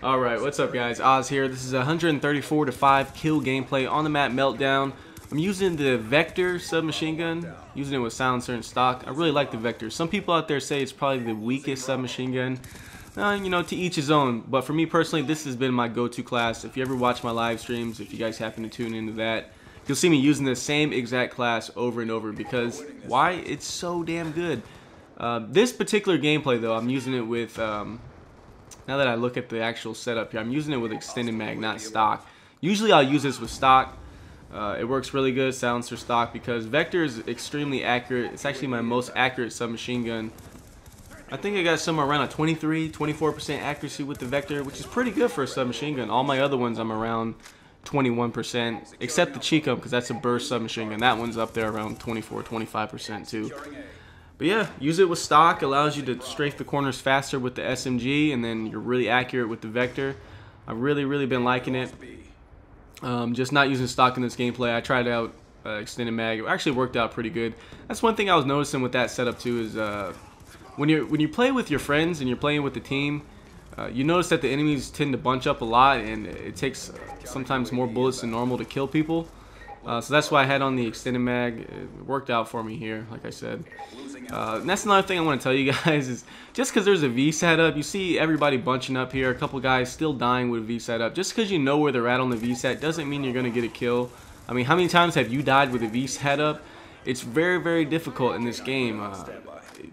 Alright, what's up guys? Oz here. This is 134 to 5 kill gameplay on the map Meltdown. I'm using the Vector submachine gun, using it with silencer and stock. I really like the Vector. Some people out there say it's probably the weakest submachine gun. You know, to each his own. But for me personally, this has been my go-to class. If you ever watch my live streams, if you guys happen to tune into that, you'll see me using the same exact class over and over because why? It's so damn good. This particular gameplay though, I'm using it with now that I look at the actual setup here, I'm using it with extended mag, not stock. Usually I'll use this with stock. It works really good, silencer stock, because Vector is extremely accurate. It's actually my most accurate submachine gun. I think I got somewhere around a 23-24% accuracy with the Vector, which is pretty good for a submachine gun. All my other ones I'm around 21%, except the Chico, because that's a burst submachine gun. That one's up there around 24-25% too. But yeah, use it with stock, allows you to strafe the corners faster with the SMG, and then you're really accurate with the Vector. I've really been liking it. Just not using stock in this gameplay. I tried out extended mag. It actually worked out pretty good. That's one thing I was noticing with that setup too, is when you play with your friends and you're playing with the team, you notice that the enemies tend to bunch up a lot, and it takes sometimes more bullets than normal to kill people. So that's why I had on the extended mag. It worked out for me here, like I said. And that's another thing I want to tell you guys is just because there's a VSAT up, you see everybody bunching up here, a couple guys still dying with a VSAT up. Just because you know where they're at on the VSAT doesn't mean you're going to get a kill. I mean, how many times have you died with a VSAT up? It's very difficult in this game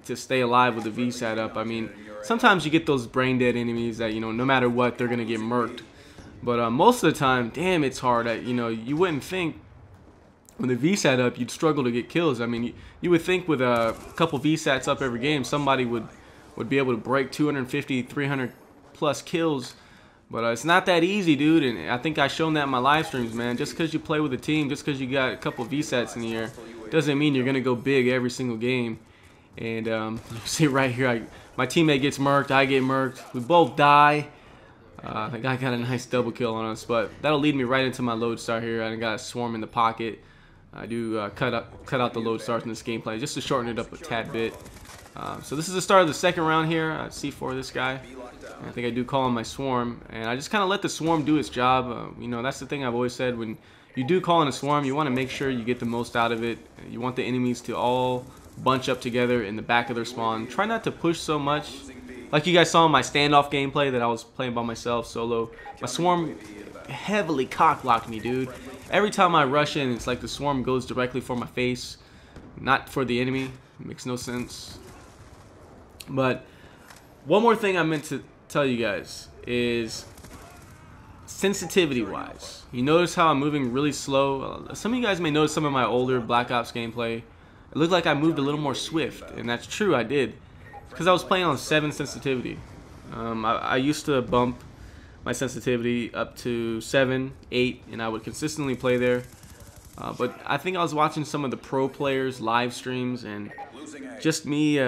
to stay alive with a VSAT up. I mean, sometimes you get those brain dead enemies that, you know, no matter what, they're going to get murked. But most of the time, damn, it's hard. You know, you wouldn't think with a VSAT up, you'd struggle to get kills. I mean, you would think with a couple VSATs up every game, somebody would be able to break 250, 300 plus kills. But it's not that easy, dude. And I think I've shown that in my live streams, man. Just because you play with a team, just because you got a couple VSATs in the air, doesn't mean you're going to go big every single game. And you see right here, my teammate gets murked, I get murked. We both die. The guy got a nice double kill on us, but that'll lead me right into my load star here. I got a swarm in the pocket. I do cut out the load stars in this gameplay just to shorten it up a tad bit. So this is the start of the second round here. C4 this guy. And I think I do call him my swarm, and I just kind of let the swarm do its job. You know, that's the thing I've always said. When you do call in a swarm, you want to make sure you get the most out of it. You want the enemies to all bunch up together in the back of their spawn. Try not to push so much. Like you guys saw in my standoff gameplay that I was playing by myself solo, my swarm heavily cock-blocked me, dude. Every time I rush in, it's like the swarm goes directly for my face, not for the enemy. It makes no sense. But one more thing I meant to tell you guys is sensitivity-wise. You notice how I'm moving really slow. Some of you guys may notice some of my older Black Ops gameplay. It looked like I moved a little more swift, and that's true, I did. Because I was playing on 7 sensitivity. I used to bump my sensitivity up to 7, 8, and I would consistently play there. But I think I was watching some of the pro players' live streams, and just me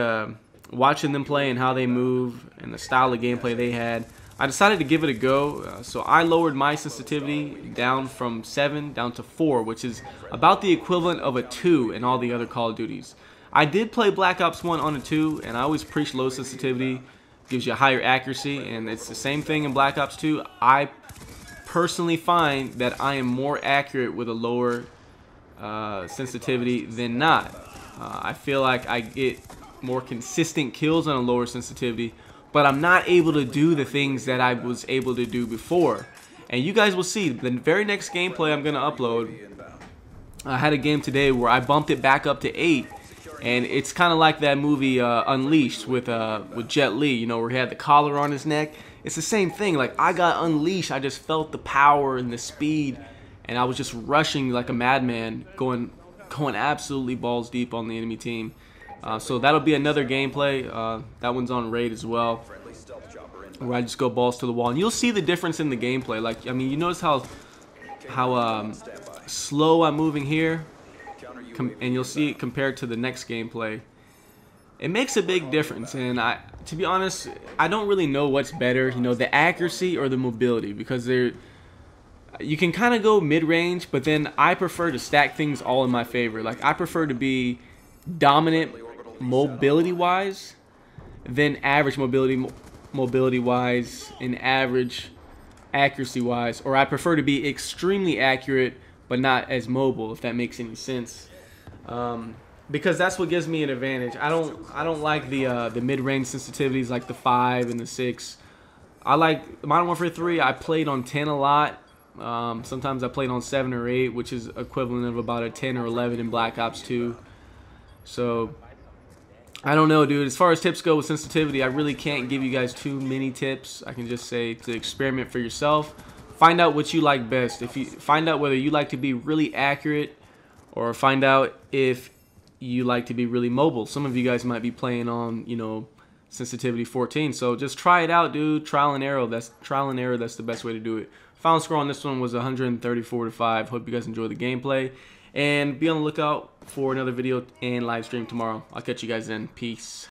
watching them play and how they move and the style of gameplay they had, I decided to give it a go. So I lowered my sensitivity down from 7 down to 4, which is about the equivalent of a 2 in all the other Call of Duties. I did play Black Ops 1 on a 2, and I always preach low sensitivity. Gives you a higher accuracy, and it's the same thing in Black Ops 2. I personally find that I am more accurate with a lower sensitivity than not. I feel like I get more consistent kills on a lower sensitivity, but I'm not able to do the things that I was able to do before. And you guys will see the very next gameplay I'm going to upload. I had a game today where I bumped it back up to 8. And it's kind of like that movie Unleashed with Jet Li, you know, where he had the collar on his neck. It's the same thing. Like, I got unleashed. I just felt the power and the speed, and I was just rushing like a madman, going absolutely balls deep on the enemy team. So that'll be another gameplay. That one's on raid as well, where I just go balls to the wall, and you'll see the difference in the gameplay. Like, I mean, you notice how slow I'm moving here. And you'll see it compared to the next gameplay. It makes a big difference, and to be honest, I don't really know what's better, you know, the accuracy or the mobility, because you can kind of go mid-range, but then I prefer to stack things all in my favor. Like, I prefer to be dominant mobility-wise than average mobility-wise and average accuracy wise, or I prefer to be extremely accurate but not as mobile, if that makes any sense. Because that's what gives me an advantage. I don't like the mid-range sensitivities like the 5 and the 6. I like Modern Warfare 3. I played on 10 a lot. Sometimes I played on 7 or 8, which is equivalent of about a 10 or 11 in Black Ops 2. So I don't know, dude. As far as tips go with sensitivity, I really can't give you guys too many tips. I can just say to experiment for yourself. Find out what you like best. If you find out whether you like to be really accurate, or find out if you like to be really mobile. Some of you guys might be playing on, you know, sensitivity 14. So just try it out, dude. Trial and error. That's the best way to do it. Final score on this one was 134-5. Hope you guys enjoy the gameplay, and be on the lookout for another video and live stream tomorrow. I'll catch you guys then. Peace.